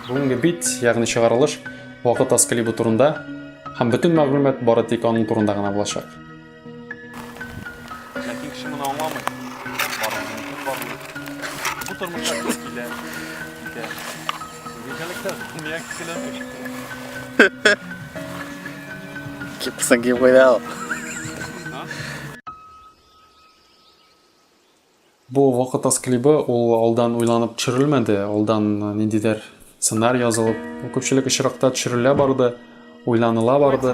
Бүгінгі бит, яғни шығарылыш Вақыт Ас клибі турында һәм бүтін мәгълүмат бары тик аның турында гына булачак. Ләкин кеше моны аңламый. Бу тормышка килә. Ничәлектә дөнья киләмәк. Кипсен кип куйды ал. Бу Вақыт Ас клибі ул алдан уйланып төшерелмәде, алдан ниндидер сценарий язылып, күпчелек очракта төшерелә барды, уйланыла барды.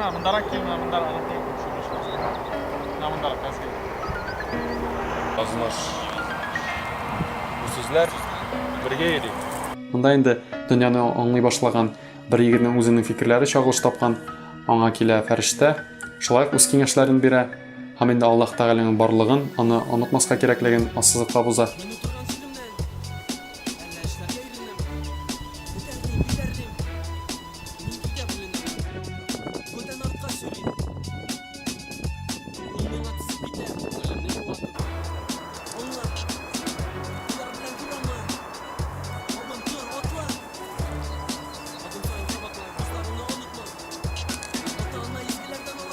Монда инде дөньяны аңлый башлаган бер егетнең үзенең фикерләре чагылыш тапкан, аңа килә фәрештә, шулай үз киңәшләрен бирә, һәм инде Аллаһ Тәгаләнең барлыгын, аны онытмаска кирәклеген ассызыкка буза.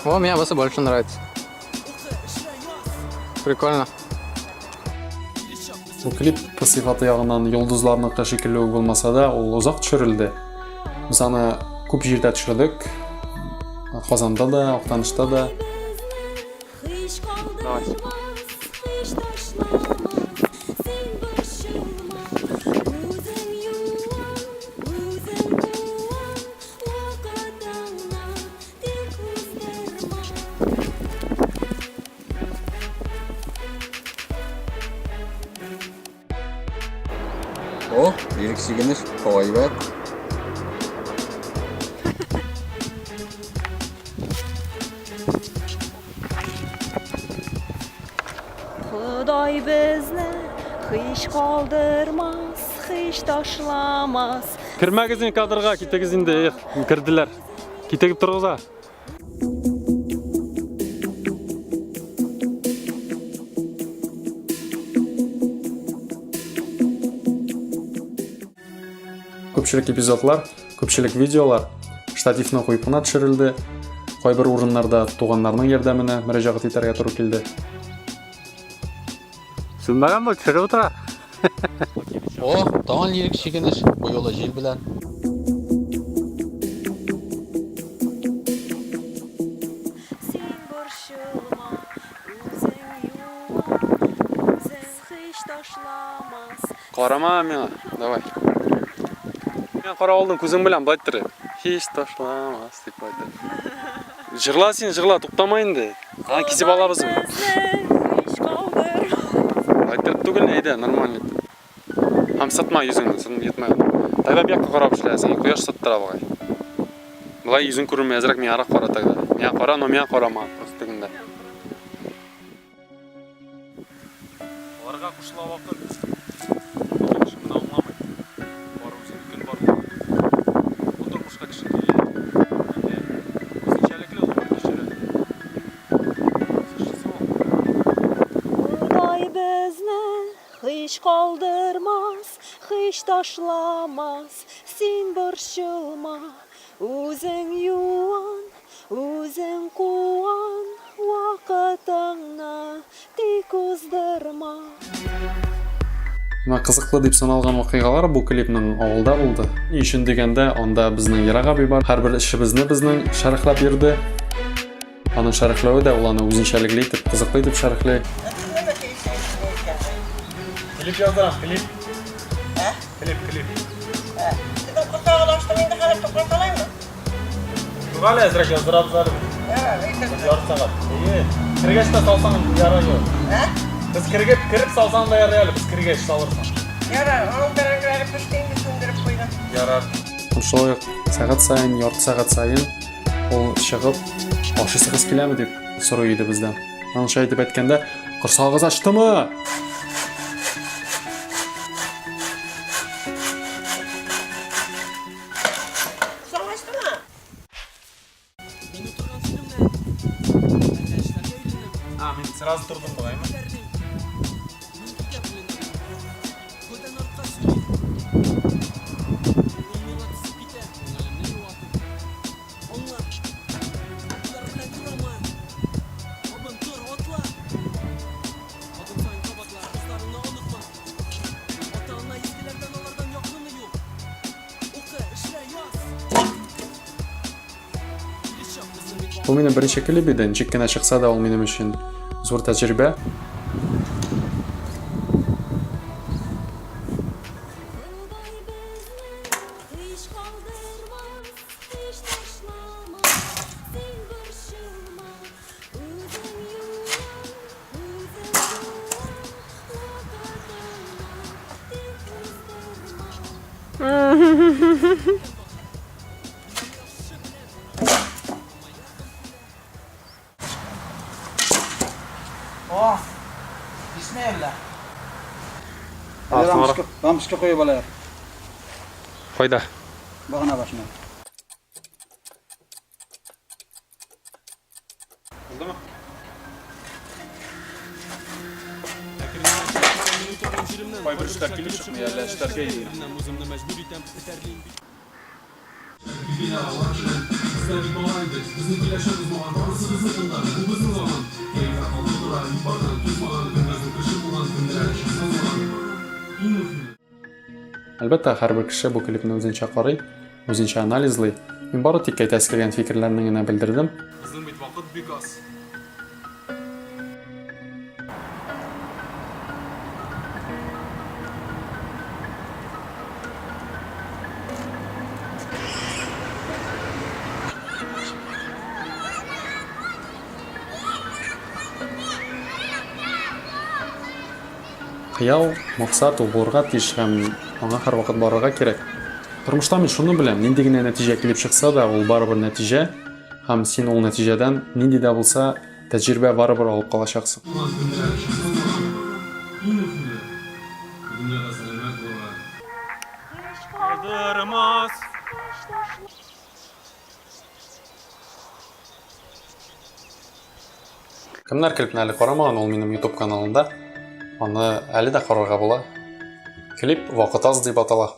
О, мне просто больше нравится. Прикольно. Бу клип сыйфаты ягыннан йолдызларныкы шикелле булмаса да, ул узак төшерелде. Без аны күп җирдә төшердек. Казанда да, Актанышта да. О, лирик сигенеш, кавайбат. Xudoy bizni hiç qoldirmas, hiç taşlamaz. Kirmәгезин кадрга, китегез инде, кирдиләр. Китегеп торгыза. Көпчелек эпизодлар, көпчелек видеолар штативны куеп кына төшерелде. Кайбер урыннарда туганнарның ярдәменә мөрәҗәгать итәргә туры килде. Сынмаган бу төшереп утыра. О, тагын лирик сигенеш, бу юлы җил белән. Sen borçulma, үзең юан, үзең hiç taşlamaz. Карама миңа, давай. Мен кара алдым күзең белән байтыр. Һич ташламас дип байтыр. Җырла син, җырла, туктама инде. Аны кисеп алабыз. Hiç qoldirmas. Байтыр түгел, әйдә, нормально. Һәм сатма йөзеңне, син йетмә. Тайба бияк карап эшләсең, кояш саттыра бугай. Булай йөзең күренмәй, әзрәк миңа кара тагда. Миңа кара, но миңа карама, просто тегендә. Аларга кушыла вакыт. Кеше моны аңламый. Бар үзен көн бар. Бу тормышка кеше килә. Үзенчәлекле ул кешеләр. Xudoy bizni hiç qoldirmas, hiç taşlamaz. Sen borçulma, o'zing yuvan, o'zing quvan, vaqtingni tik uzdirma. Менә кызыклы дип саналган вакыйгалар бу клипнең авылда булды. Ни өчен дигәндә, анда безнең Ерак абый бар. Һәрбер эшебезне безнең шәрехләп йөрде. Аның шәрехләве дә ул аны үзенчәлекле итеп, кызыклы итеп шәрехләй. Клип яздырам, клип. Клип. Dedim kurtarlaştım yine hala topartalayım mı? Тугалы әзрәк яздырабыз әле. Ярты сәгать. Киргәч тә салсаң ярар юк. Без киреп салсаң да ярый әле, без киргәч салырсың. Yarar, onun dereceleri piştiğini söndürüp koydum. Ярар. Шулай сәгать сайын, ярты сәгать сайын ул чыгып, ашыйсыгыз киләме дип сорый иде бездән. Анша әйтеп әйткәндә, корсагыз ачтымы? Savaştı mı? Мен сразу тұрдым бұлай ма? Bu mening birinchi klip edi. Chekkina chiqsa-da, ul mening uchun zo'r tajriba. Oh, bismillah. Артына Рамышка қойып алайық. Қойда. Бағана башына. Oldu mu? Koy bir üstler kilit çıkmıyor, yerler üstler geydi. Albatta, har bir kishi bu klipni o'zincha qaray, o'zincha analizlay. Men bari tikka aytasi kelgan fikrlarnigina bildirdim. Bizim bir vakit bir gaz. Qiyov, maqsad ulg'urga tish ham anga har vaqt borarga kerak. Turmushda men shuni bilaman, nendigina natija kelib chiqsa-da, ul baribir natija, ham sen ul natijadan nendida bo'lsa, tajriba baribir olib qolashasan. Kaldırmaz. Kimlar klipni hali qaramagan, ul mening YouTube kanalimda. Аны әле дә карарга була. Клип вакыт аз дип атала.